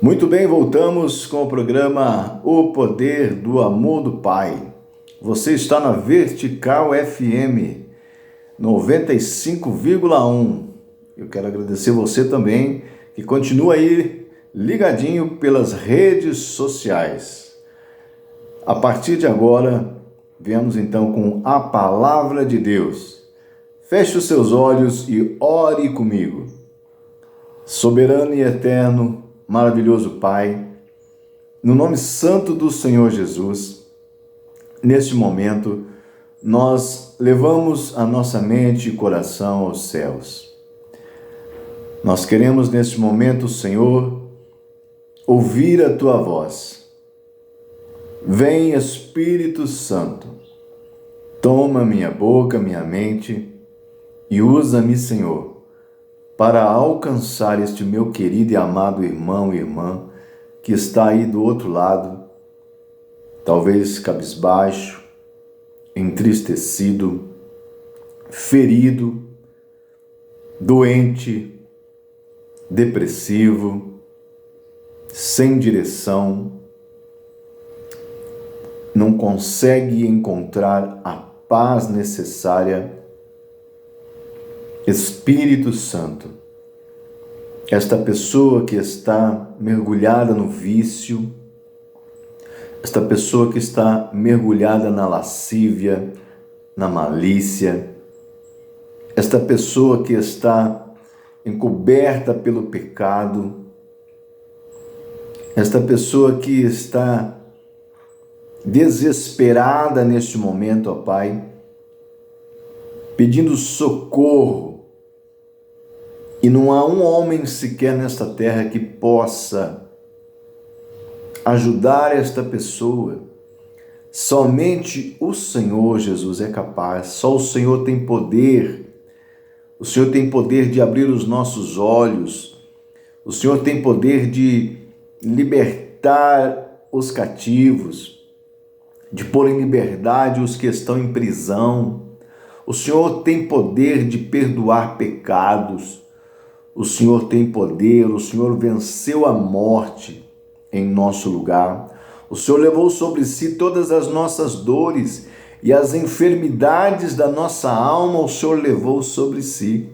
Muito bem, voltamos com o programa O Poder do Amor do Pai. Você está na Vertical FM 95,1. Eu quero agradecer você também que continua aí ligadinho pelas redes sociais. A partir de agora, viemos então com a Palavra de Deus. Feche os seus olhos e ore comigo. Soberano e eterno, maravilhoso Pai, no nome santo do Senhor Jesus, neste momento, nós levamos a nossa mente e coração aos céus. Nós queremos neste momento, Senhor, ouvir a Tua voz. Vem, Espírito Santo, toma minha boca, minha mente e usa-me, Senhor, para alcançar este meu querido e amado irmão e irmã que está aí do outro lado, talvez cabisbaixo, entristecido, ferido, doente, depressivo, sem direção, não consegue encontrar a paz necessária. Espírito Santo, esta pessoa que está mergulhada no vício, esta pessoa que está mergulhada na lascívia, na malícia, esta pessoa que está encoberta pelo pecado, esta pessoa que está desesperada neste momento, ó Pai, pedindo socorro. E não há um homem sequer nesta terra que possa ajudar esta pessoa. Somente o Senhor Jesus é capaz, só o Senhor tem poder. O Senhor tem poder de abrir os nossos olhos. O Senhor tem poder de libertar os cativos, de pôr em liberdade os que estão em prisão. O Senhor tem poder de perdoar pecados. O Senhor tem poder, o Senhor venceu a morte em nosso lugar. O Senhor levou sobre si todas as nossas dores e as enfermidades da nossa alma, o Senhor levou sobre si.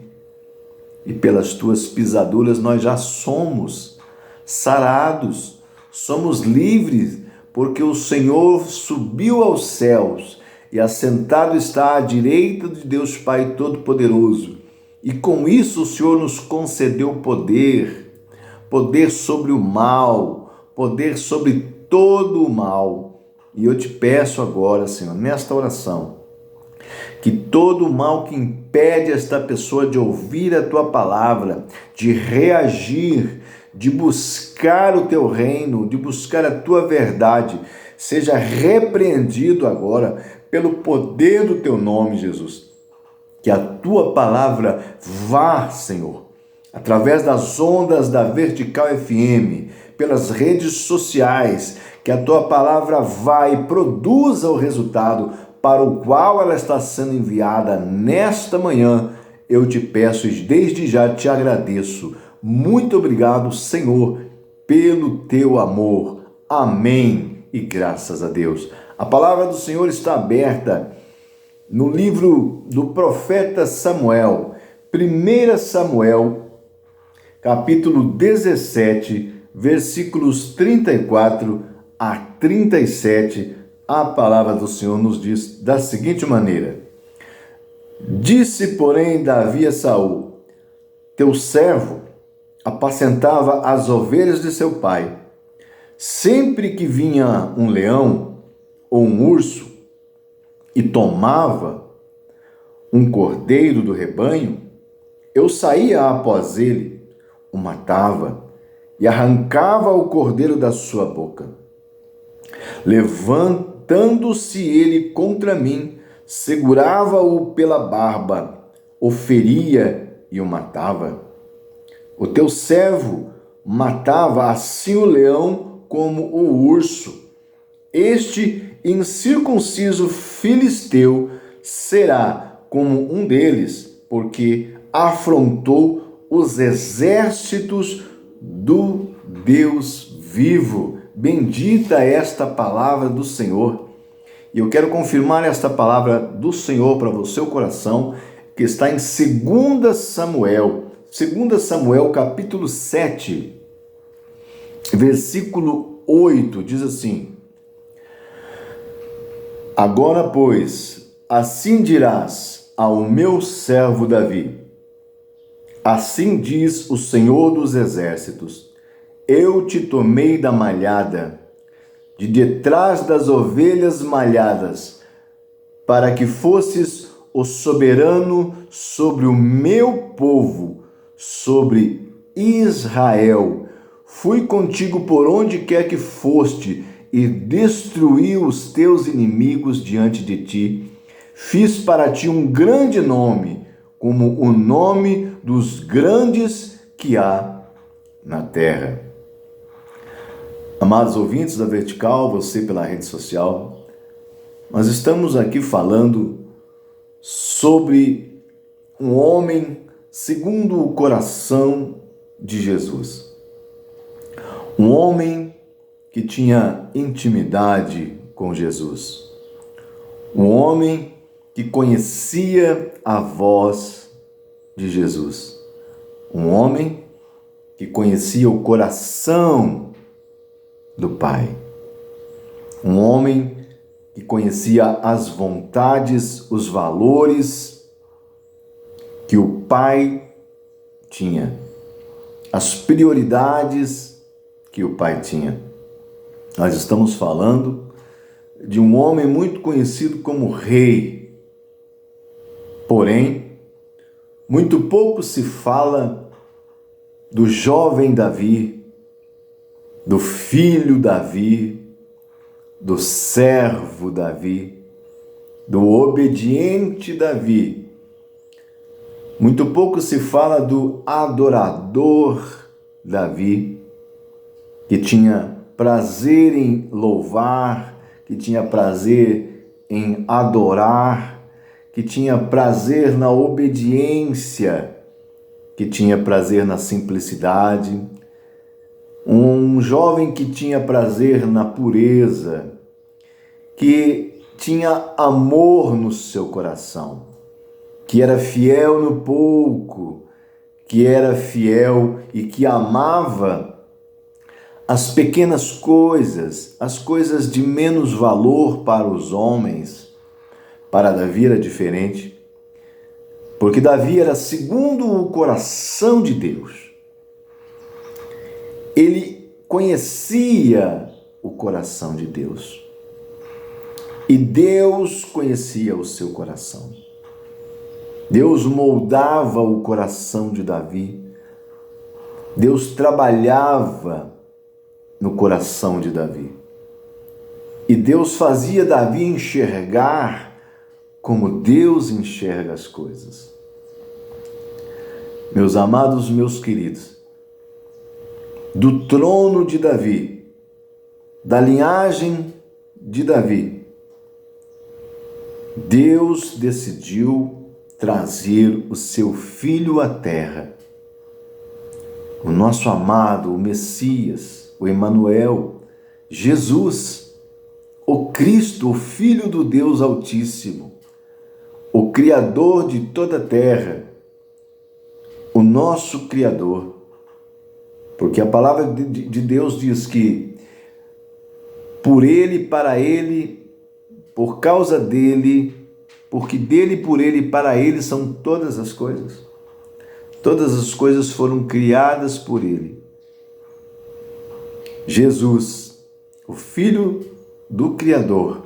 E pelas tuas pisaduras nós já somos sarados, somos livres, porque o Senhor subiu aos céus e assentado está à direita de Deus Pai Todo-Poderoso. E com isso o Senhor nos concedeu poder, poder sobre o mal, poder sobre todo o mal. E eu te peço agora, Senhor, nesta oração, que todo o mal que impede esta pessoa de ouvir a Tua palavra, de reagir, de buscar o Teu reino, de buscar a Tua verdade, seja repreendido agora pelo poder do Teu nome, Jesus. Que a Tua palavra vá, Senhor, através das ondas da Vertical FM, pelas redes sociais, que a Tua palavra vá e produza o resultado para o qual ela está sendo enviada nesta manhã. Eu te peço e desde já te agradeço. Muito obrigado, Senhor, pelo Teu amor. Amém. E graças a Deus. A palavra do Senhor está aberta no livro do profeta Samuel, 1 Samuel, capítulo 17, versículos 34 a 37, a palavra do Senhor nos diz da seguinte maneira: Disse, porém, Davi a Saul: Teu servo apacentava as ovelhas de seu pai. Sempre que vinha um leão ou um urso, e tomava um cordeiro do rebanho, eu saía após ele, o matava e arrancava o cordeiro da sua boca. Levantando-se ele contra mim, segurava-o pela barba, o feria e o matava. O teu servo matava assim o leão como o urso. Este incircunciso filisteu será como um deles, porque afrontou os exércitos do Deus vivo. Bendita é esta palavra do Senhor. E eu quero confirmar esta palavra do Senhor para o seu coração, que está em 2 Samuel. 2 Samuel, capítulo 7, versículo 8, diz assim: Agora, pois, assim dirás ao meu servo Davi: Assim diz o Senhor dos Exércitos: Eu te tomei da malhada, de detrás das ovelhas malhadas, para que fosses o soberano sobre o meu povo, sobre Israel. Fui contigo por onde quer que foste, e destruí os teus inimigos diante de ti. Fiz para ti um grande nome, como o nome dos grandes que há na terra. Amados ouvintes da Vertical, você pela rede social, nós estamos aqui falando sobre um homem segundo o coração de Jesus. Um homem que tinha intimidade com Jesus. Um homem que conhecia a voz de Jesus. Um homem que conhecia o coração do Pai. Um homem que conhecia as vontades, os valores que o Pai tinha, as prioridades que o Pai tinha. Nós estamos falando de um homem muito conhecido como rei. Porém, muito pouco se fala do jovem Davi, do filho Davi, do servo Davi, do obediente Davi. Muito pouco se fala do adorador Davi, que tinha prazer em louvar, que tinha prazer em adorar, que tinha prazer na obediência, que tinha prazer na simplicidade. Um jovem que tinha prazer na pureza, que tinha amor no seu coração, que era fiel no pouco, que era fiel e que amava as pequenas coisas, as coisas de menos valor para os homens. Para Davi era diferente, porque Davi era segundo o coração de Deus. Ele conhecia o coração de Deus. E Deus conhecia o seu coração. Deus moldava o coração de Davi. Deus trabalhava no coração de Davi. E Deus fazia Davi enxergar como Deus enxerga as coisas. Meus amados, meus queridos, do trono de Davi, da linhagem de Davi, Deus decidiu trazer o seu filho à terra, o nosso amado, o Messias, o Emanuel, Jesus, o Cristo, o Filho do Deus Altíssimo, o Criador de toda a terra, o nosso Criador. Porque a palavra de Deus diz que por Ele, para Ele, por causa dEle, porque dEle, por Ele e para Ele são todas as coisas. Todas as coisas foram criadas por Ele. Jesus, o Filho do Criador,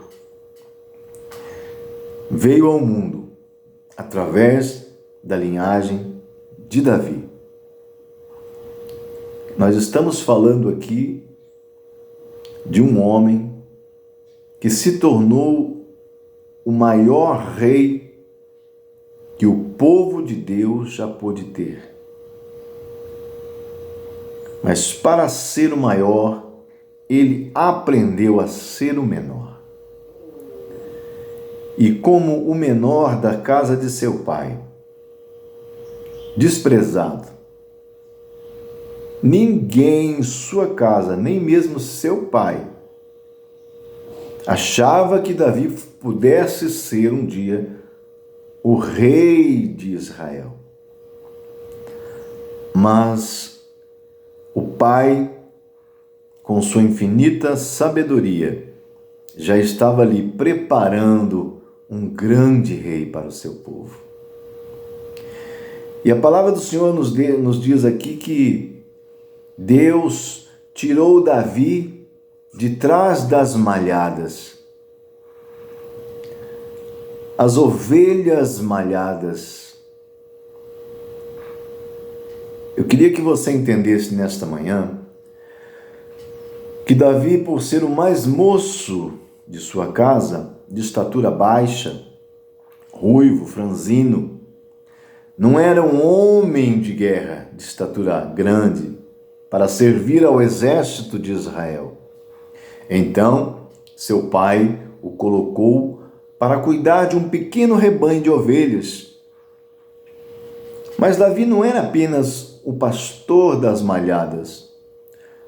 veio ao mundo através da linhagem de Davi. Nós estamos falando aqui de um homem que se tornou o maior rei que o povo de Deus já pôde ter. Mas para ser o maior, ele aprendeu a ser o menor. E como o menor da casa de seu pai, desprezado, Ninguém em sua casa, nem mesmo seu pai, achava que Davi pudesse ser um dia o rei de Israel. Mas o pai, com sua infinita sabedoria, já estava ali preparando um grande rei para o seu povo. E a palavra do Senhor nos diz aqui que Deus tirou Davi de trás das malhadas. As ovelhas malhadas. Eu queria que você entendesse nesta manhã que Davi, por ser o mais moço de sua casa, de estatura baixa, ruivo, franzino, não era um homem de guerra de estatura grande para servir ao exército de Israel. Então, seu pai o colocou para cuidar de um pequeno rebanho de ovelhas. Mas Davi não era apenas o pastor das malhadas.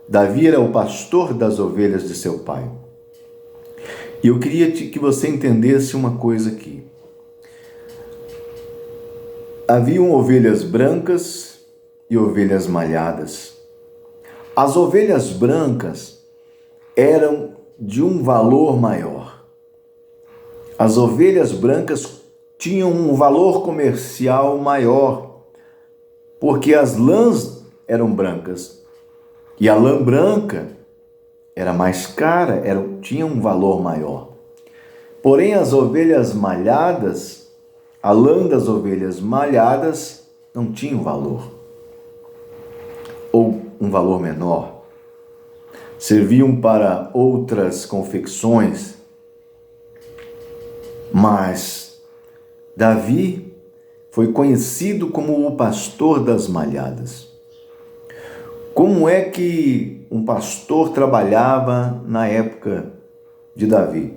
Davi era o pastor das ovelhas de seu pai. E eu queria que você entendesse uma coisa aqui. Haviam ovelhas brancas e ovelhas malhadas. As ovelhas brancas eram de um valor maior. As ovelhas brancas tinham um valor comercial maior, porque as lãs eram brancas. E a lã branca era mais cara, tinha um valor maior. Porém, as ovelhas malhadas, a lã das ovelhas malhadas não tinha um valor, ou um valor menor. Serviam para outras confecções, mas Davi foi conhecido como o pastor das malhadas. Como é que um pastor trabalhava na época de Davi?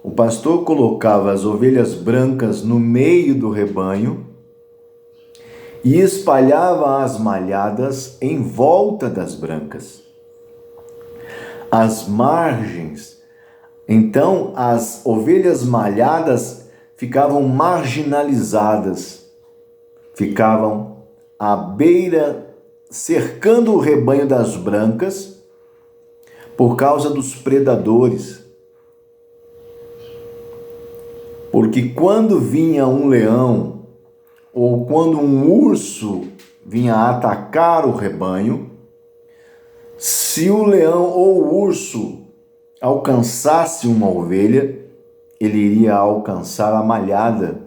O pastor colocava as ovelhas brancas no meio do rebanho e espalhava as malhadas em volta das brancas. As margens, então as ovelhas malhadas ficavam marginalizadas, ficavam à beira, cercando o rebanho das brancas por causa dos predadores. Porque quando vinha um leão ou quando um urso vinha atacar o rebanho, se o leão ou o urso alcançasse uma ovelha, ele iria alcançar a malhada,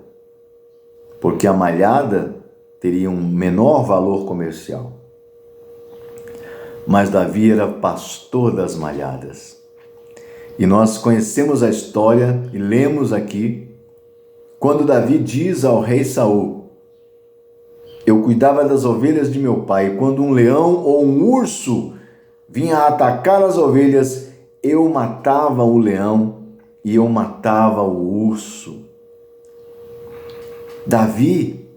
porque a malhada teria um menor valor comercial. Mas Davi era pastor das malhadas. E nós conhecemos a história e lemos aqui, quando Davi diz ao rei Saul: eu cuidava das ovelhas de meu pai, e quando um leão ou um urso vinha atacar as ovelhas, eu matava o leão e eu matava o urso. Davi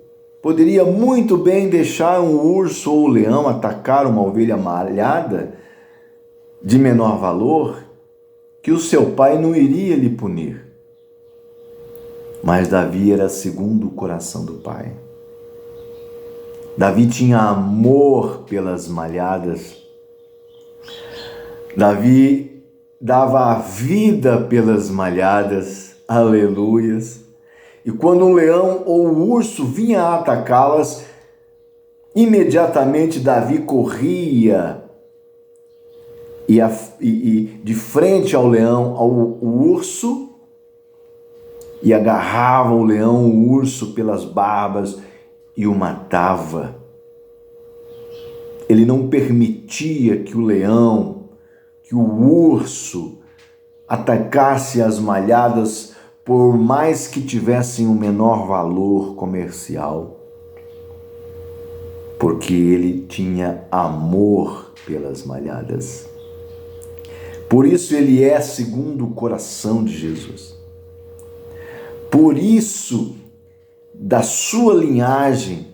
poderia muito bem deixar um urso ou um leão atacar uma ovelha malhada de menor valor, que o seu pai não iria lhe punir. Mas Davi era segundo o coração do pai. Davi tinha amor pelas malhadas. Davi dava a vida pelas malhadas. Aleluias. E quando um leão ou um urso vinha atacá-las, imediatamente Davi corria e de frente ao leão, ao urso, e agarrava o leão, o urso pelas barbas e o matava. Ele não permitia que o leão, que o urso atacasse as malhadas, por mais que tivessem um menor valor comercial, porque ele tinha amor pelas malhadas. Por isso ele é segundo o coração de Jesus. Por isso, da sua linhagem,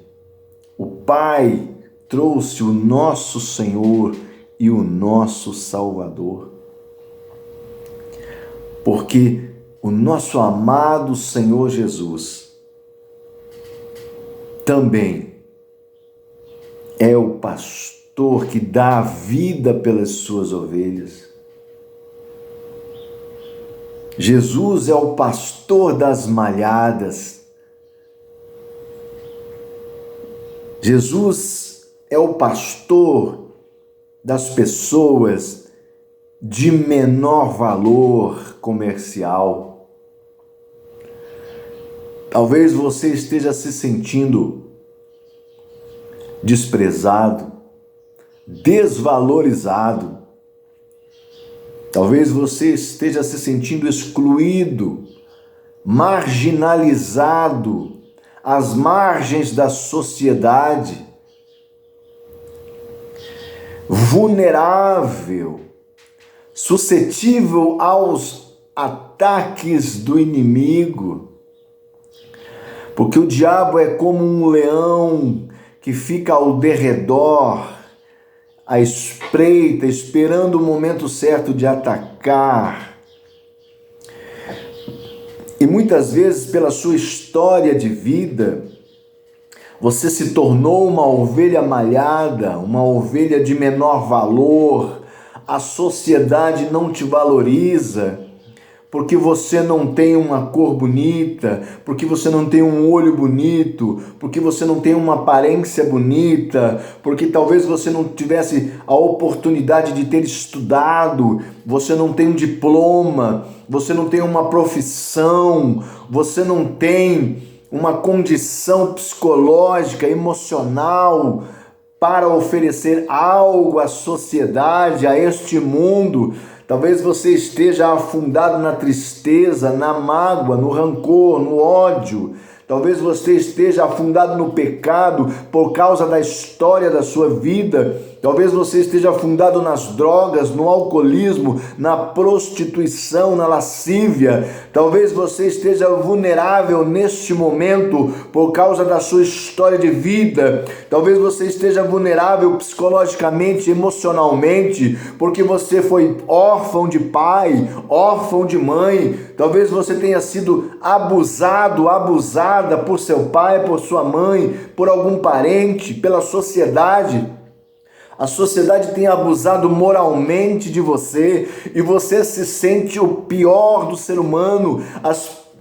o pai trouxe o nosso Senhor e o nosso Salvador. Porque o nosso amado Senhor Jesus também é o pastor que dá a vida pelas suas ovelhas. Jesus é o pastor das malhadas. Jesus é o pastor das pessoas de menor valor comercial. Talvez você esteja se sentindo desprezado, desvalorizado. Talvez você esteja se sentindo excluído, marginalizado, às margens da sociedade, vulnerável, suscetível aos ataques do inimigo. Porque o diabo é como um leão que fica ao derredor, à espreita, esperando o momento certo de atacar. E muitas vezes, pela sua história de vida, você se tornou uma ovelha malhada, uma ovelha de menor valor. A sociedade não te valoriza, porque você não tem uma cor bonita, porque você não tem um olho bonito, porque você não tem uma aparência bonita, porque talvez você não tivesse a oportunidade de ter estudado, você não tem um diploma, você não tem uma profissão, você não tem uma condição psicológica, emocional para oferecer algo à sociedade, a este mundo. Talvez você esteja afundado na tristeza, na mágoa, no rancor, no ódio. Talvez você esteja afundado no pecado por causa da história da sua vida. Talvez você esteja afundado nas drogas, no alcoolismo, na prostituição, na lascívia. Talvez você esteja vulnerável neste momento por causa da sua história de vida. Talvez você esteja vulnerável psicologicamente, emocionalmente, porque você foi órfão de pai, órfão de mãe. Talvez você tenha sido abusado, abusada por seu pai, por sua mãe, por algum parente, pela sociedade. A sociedade tem abusado moralmente de você e você se sente o pior do ser humano,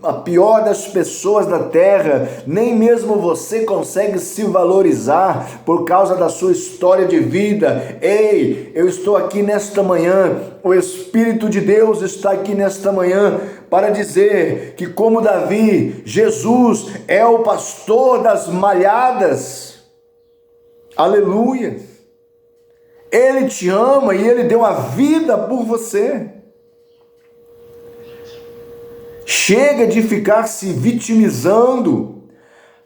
a pior das pessoas da terra. Nem mesmo você consegue se valorizar por causa da sua história de vida. Ei, eu estou aqui nesta manhã, o Espírito de Deus está aqui nesta manhã para dizer que, como Davi, Jesus é o pastor das malhadas. Aleluia! Ele te ama e Ele deu a vida por você. Chega de ficar se vitimizando,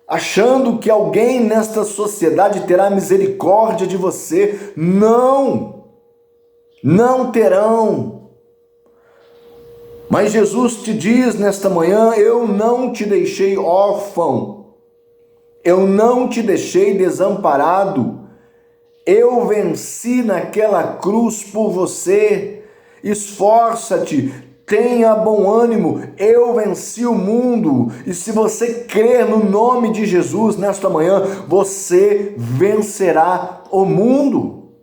achando que alguém nesta sociedade terá misericórdia de você. Não, não terão. Mas Jesus te diz nesta manhã: eu não te deixei órfão, eu não te deixei desamparado. Eu venci naquela cruz por você. Esforça-te, tenha bom ânimo. Eu venci o mundo. E se você crer no nome de Jesus nesta manhã, você vencerá o mundo.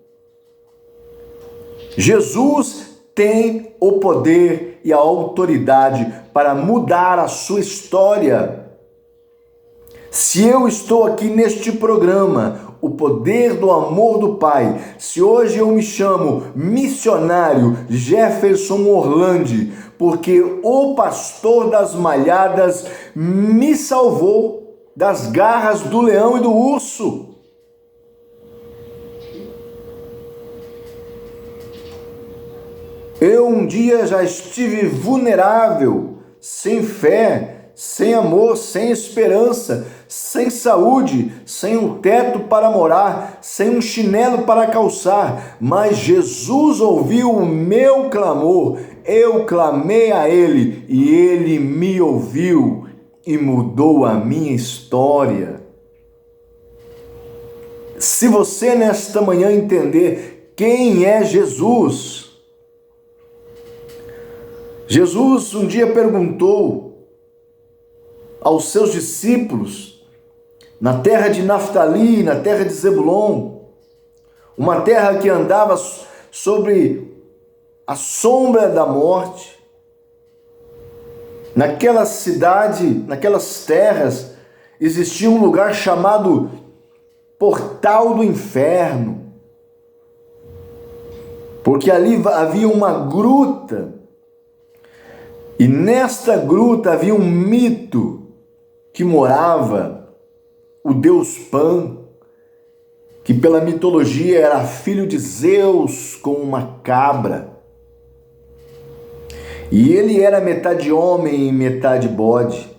Jesus tem o poder e a autoridade para mudar a sua história. Se eu estou aqui neste programa, o poder do amor do Pai, se hoje eu me chamo missionário Jefferson Orlandi, porque o pastor das malhadas me salvou das garras do leão e do urso. Eu um dia já estive vulnerável, sem fé, sem amor, sem esperança, sem saúde, sem um teto para morar, sem um chinelo para calçar, mas Jesus ouviu o meu clamor, eu clamei a Ele e Ele me ouviu e mudou a minha história. Se você nesta manhã entender quem é Jesus, Jesus um dia perguntou aos seus discípulos, na terra de Naftali, na terra de Zebulon, uma terra que andava sobre a sombra da morte, naquela cidade, naquelas terras, existia um lugar chamado Portal do Inferno, porque ali havia uma gruta, e nesta gruta havia um mito que morava o deus Pan, que pela mitologia era filho de Zeus com uma cabra. E ele era metade homem e metade bode.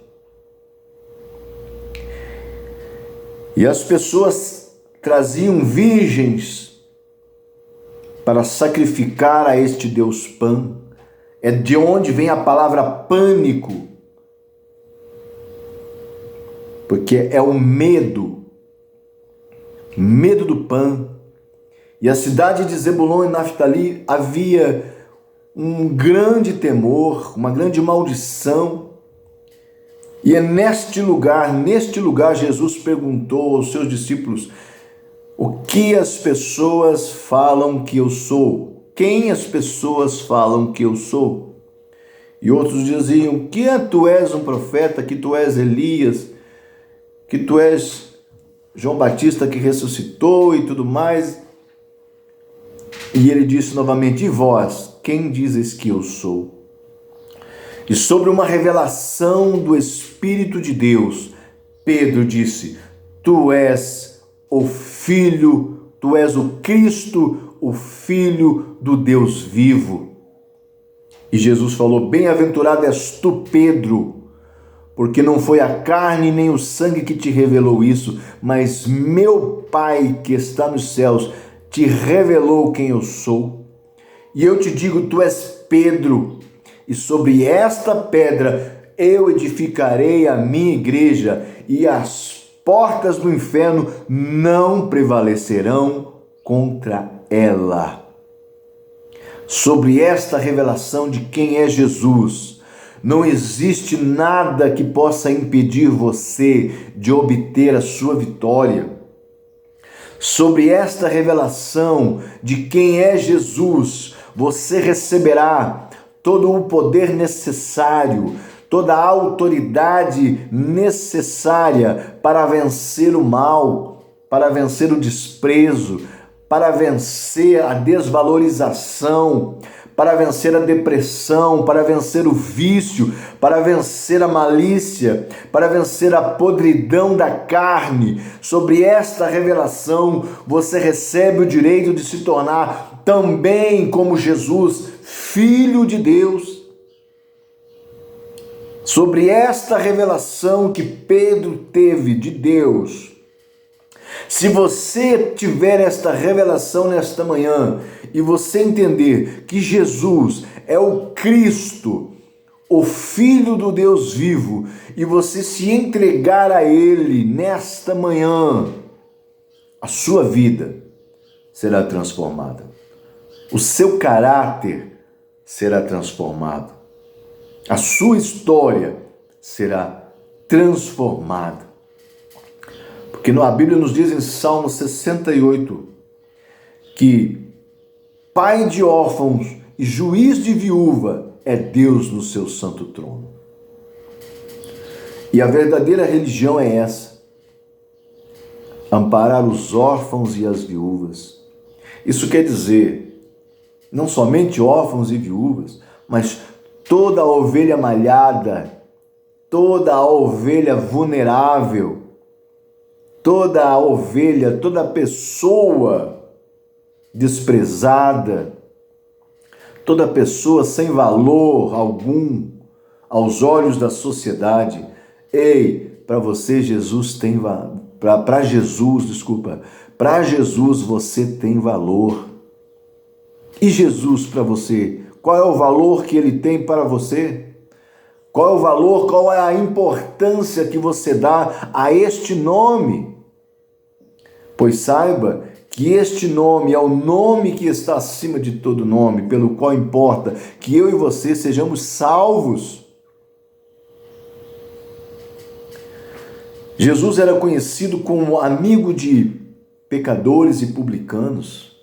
E as pessoas traziam virgens para sacrificar a este deus Pan. É de onde vem a palavra pânico. Porque é o medo do Pan. E a cidade de Zebulon e Naftali havia um grande temor, uma grande maldição. E é neste lugar Jesus perguntou aos seus discípulos: o que as pessoas falam que eu sou? Quem as pessoas falam que eu sou? E outros diziam: que tu és um profeta, que tu és Elias, que tu és João Batista que ressuscitou e tudo mais. E ele disse novamente: e vós, quem dizes que eu sou? E sobre uma revelação do Espírito de Deus, Pedro disse: tu és o Filho, tu és o Cristo, o Filho do Deus vivo. E Jesus falou: bem-aventurado és tu, Pedro, porque não foi a carne nem o sangue que te revelou isso, mas meu Pai que está nos céus te revelou quem eu sou. E eu te digo: tu és Pedro, e sobre esta pedra eu edificarei a minha igreja, e as portas do inferno não prevalecerão contra ela. Sobre esta revelação de quem é Jesus, não existe nada que possa impedir você de obter a sua vitória. Sobre esta revelação de quem é Jesus, você receberá todo o poder necessário, toda a autoridade necessária para vencer o mal, para vencer o desprezo, para vencer a desvalorização, para vencer a depressão, para vencer o vício, para vencer a malícia, para vencer a podridão da carne. Sobre esta revelação, você recebe o direito de se tornar também como Jesus, Filho de Deus. Sobre esta revelação que Pedro teve de Deus, se você tiver esta revelação nesta manhã e você entender que Jesus é o Cristo, o Filho do Deus vivo, e você se entregar a Ele nesta manhã, a sua vida será transformada. O seu caráter será transformado. A sua história será transformada. Porque a Bíblia nos diz em Salmo 68 que Pai de órfãos e juiz de viúva é Deus no seu santo trono. E a verdadeira religião é essa: amparar os órfãos e as viúvas. Isso quer dizer, não somente órfãos e viúvas, mas toda a ovelha malhada, toda a ovelha vulnerável, toda a ovelha, toda a pessoa desprezada, toda pessoa sem valor algum aos olhos da sociedade. Ei, para você Jesus tem para Jesus você tem valor. E Jesus para você, qual é o valor que ele tem para você? Qual é o valor, qual é a importância que você dá a este nome? Pois saiba que este nome é o nome que está acima de todo nome, pelo qual importa que eu e você sejamos salvos. Jesus era conhecido como amigo de pecadores e publicanos.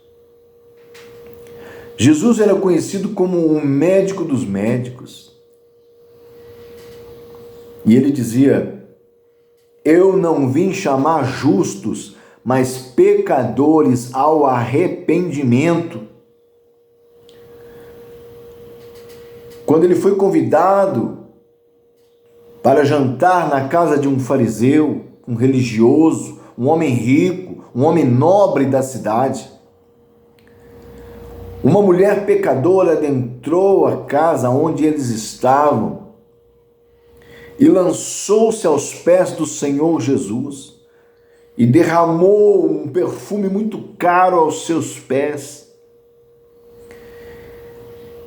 Jesus era conhecido como o médico dos médicos. E ele dizia: eu não vim chamar justos, mas pecadores ao arrependimento. Quando ele foi convidado para jantar na casa de um fariseu, um religioso, um homem rico, um homem nobre da cidade, uma mulher pecadora adentrou a casa onde eles estavam e lançou-se aos pés do Senhor Jesus e derramou um perfume muito caro aos seus pés.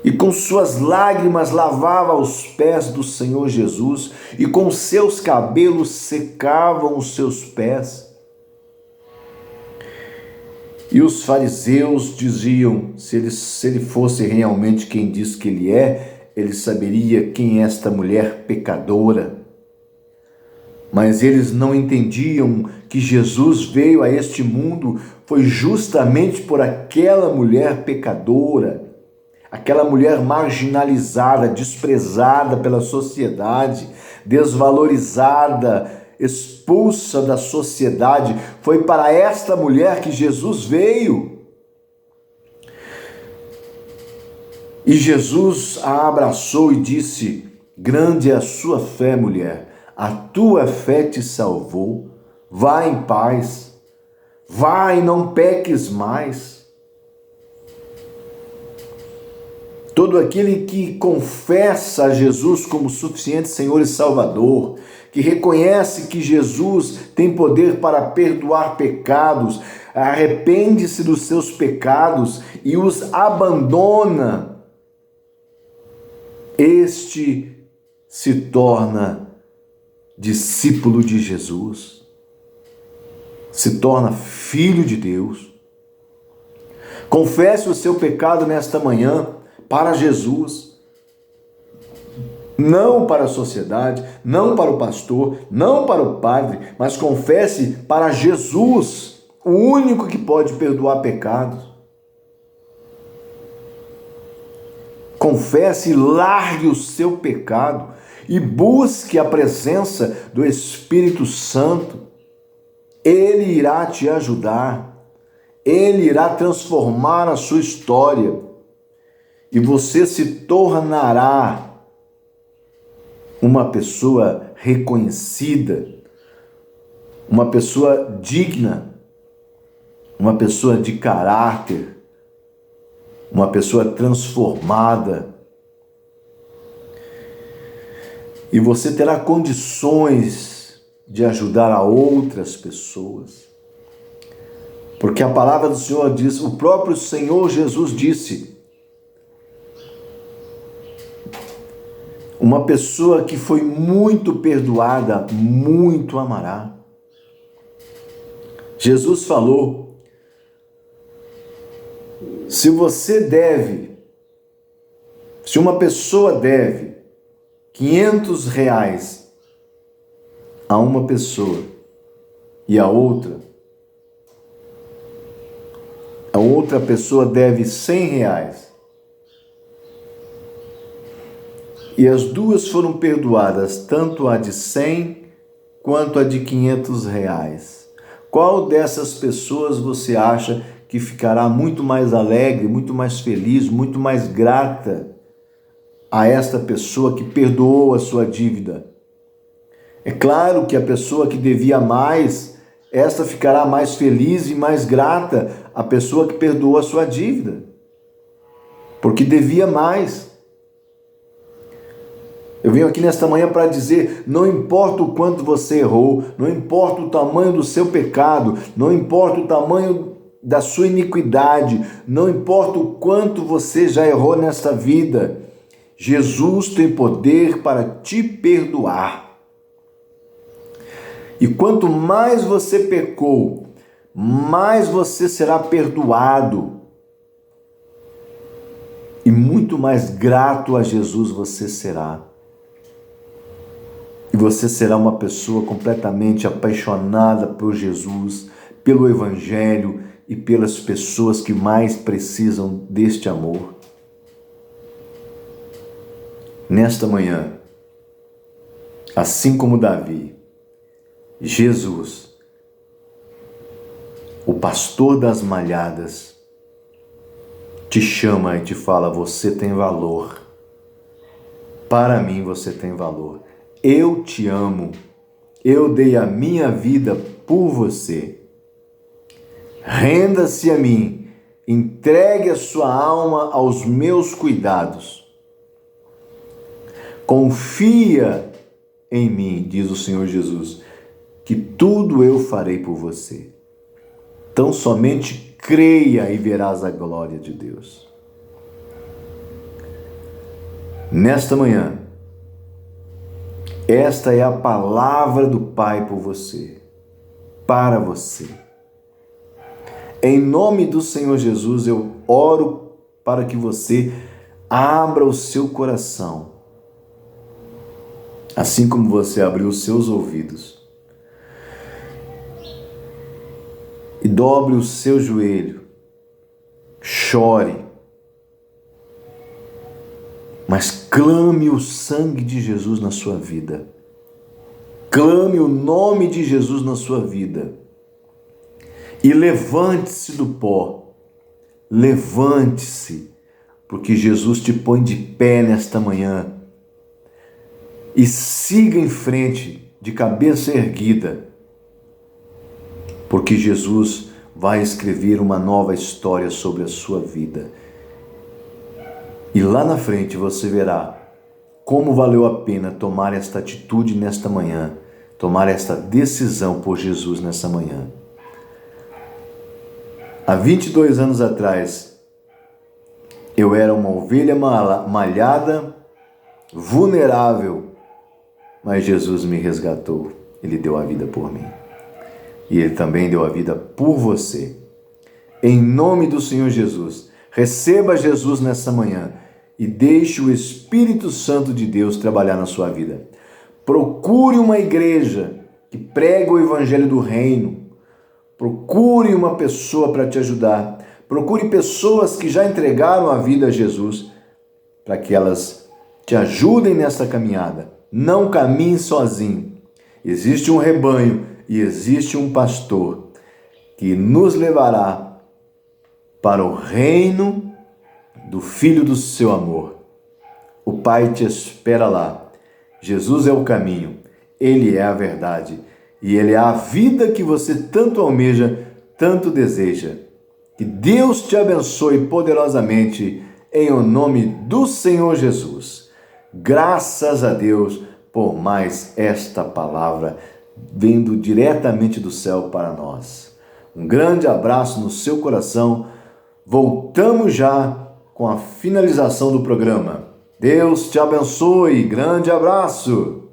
E com suas lágrimas lavava os pés do Senhor Jesus e com seus cabelos secavam os seus pés. E os fariseus diziam, se ele fosse realmente quem diz que ele é, ele saberia quem é esta mulher pecadora. Mas eles não entendiam que Jesus veio a este mundo foi justamente por aquela mulher pecadora, aquela mulher marginalizada, desprezada pela sociedade, desvalorizada, expulsa da sociedade. Foi para esta mulher que Jesus veio. E Jesus a abraçou e disse: grande é a sua fé, mulher, a tua fé te salvou, vá em paz, vá e não peques mais. Todo aquele que confessa a Jesus como suficiente Senhor e Salvador, que reconhece que Jesus tem poder para perdoar pecados, arrepende-se dos seus pecados e os abandona, este se torna discípulo de Jesus, se torna filho de Deus. Confesse o seu pecado nesta manhã para Jesus, não para a sociedade, não para o pastor, não para o padre, mas confesse para Jesus, o único que pode perdoar pecados. Confesse e largue o seu pecado e busque a presença do Espírito Santo. Ele irá te ajudar, ele irá transformar a sua história. E você se tornará uma pessoa reconhecida, uma pessoa digna, uma pessoa de caráter, uma pessoa transformada. E você terá condições de ajudar a outras pessoas. Porque a palavra do Senhor diz, o próprio Senhor Jesus disse: uma pessoa que foi muito perdoada, muito amará. Jesus falou: se uma pessoa deve R$500 a uma pessoa e a outra pessoa deve R$100, e as duas foram perdoadas, tanto a de 100 quanto a de R$500. Qual dessas pessoas você acha que ficará muito mais alegre, muito mais feliz, muito mais grata a esta pessoa que perdoou a sua dívida? É claro que a pessoa que devia mais, esta ficará mais feliz e mais grata à pessoa que perdoou a sua dívida, porque devia mais. Eu venho aqui nesta manhã para dizer, não importa o quanto você errou, não importa o tamanho do seu pecado, não importa o tamanho da sua iniquidade, não importa o quanto você já errou nesta vida, Jesus tem poder para te perdoar. E quanto mais você pecou, mais você será perdoado. E muito mais grato a Jesus você será. E você será uma pessoa completamente apaixonada por Jesus, pelo Evangelho e pelas pessoas que mais precisam deste amor. Nesta manhã, assim como Davi, Jesus, o pastor das malhadas, te chama e te fala: você tem valor. Para mim você tem valor. Eu te amo. Eu dei a minha vida por você. Renda-se a mim. Entregue a sua alma aos meus cuidados. Confia em mim, diz o Senhor Jesus, que tudo eu farei por você. Então somente creia e verás a glória de Deus. Nesta manhã, esta é a palavra do Pai por você, para você. Em nome do Senhor Jesus, eu oro para que você abra o seu coração, assim como você abriu os seus ouvidos, e dobre o seu joelho, chore, mas clame o sangue de Jesus na sua vida. Clame o nome de Jesus na sua vida. E levante-se do pó. Levante-se, porque Jesus te põe de pé nesta manhã. E siga em frente, de cabeça erguida, porque Jesus vai escrever uma nova história sobre a sua vida. E lá na frente você verá como valeu a pena tomar esta atitude nesta manhã, tomar esta decisão por Jesus nessa manhã. Há 22 anos atrás, eu era uma ovelha malhada, vulnerável, mas Jesus me resgatou. Ele deu a vida por mim. E Ele também deu a vida por você. Em nome do Senhor Jesus, receba Jesus nessa manhã e deixe o Espírito Santo de Deus trabalhar na sua vida. Procure uma igreja que prega o Evangelho do Reino. Procure uma pessoa para te ajudar. Procure pessoas que já entregaram a vida a Jesus para que elas te ajudem nessa caminhada. Não caminhe sozinho. Existe um rebanho e existe um pastor que nos levará para o reino do Filho do seu amor. O Pai te espera lá. Jesus é o caminho, Ele é a verdade e Ele é a vida que você tanto almeja, tanto deseja. Que Deus te abençoe poderosamente em o nome do Senhor Jesus. Graças a Deus por mais esta palavra vindo diretamente do céu para nós. Um grande abraço no seu coração. Voltamos já com a finalização do programa. Deus te abençoe. Grande abraço.